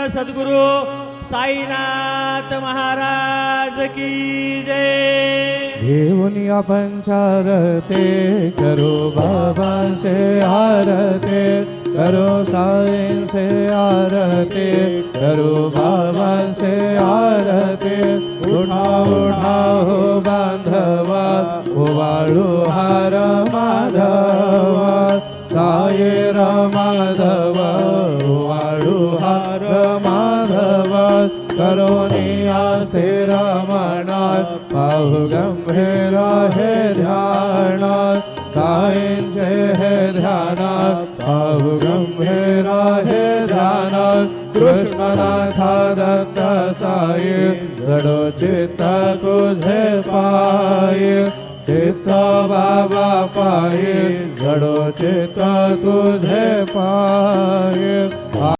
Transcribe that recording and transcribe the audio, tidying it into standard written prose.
सद्गुरु साईनाथ महाराज की जय। घेऊन आपण चारते करो बाबा से आरते, करो साईं से आरते, करो बाबा से आरते। उठाओ उठाओ बांधवा उवाळू हार माधवा, साई माधव उवाळू हार माधव। करोनी आस्थिर मनात पाहु गंभीर हे ध्यानात, साईंचे हे ध्यानात पाहु गंभीर हे ध्यानात। कृष्णनाथा दत्त साई जडो चित्त तुझे पायी, चित्त बाबा पायी जडो चित्त तुझे पायी।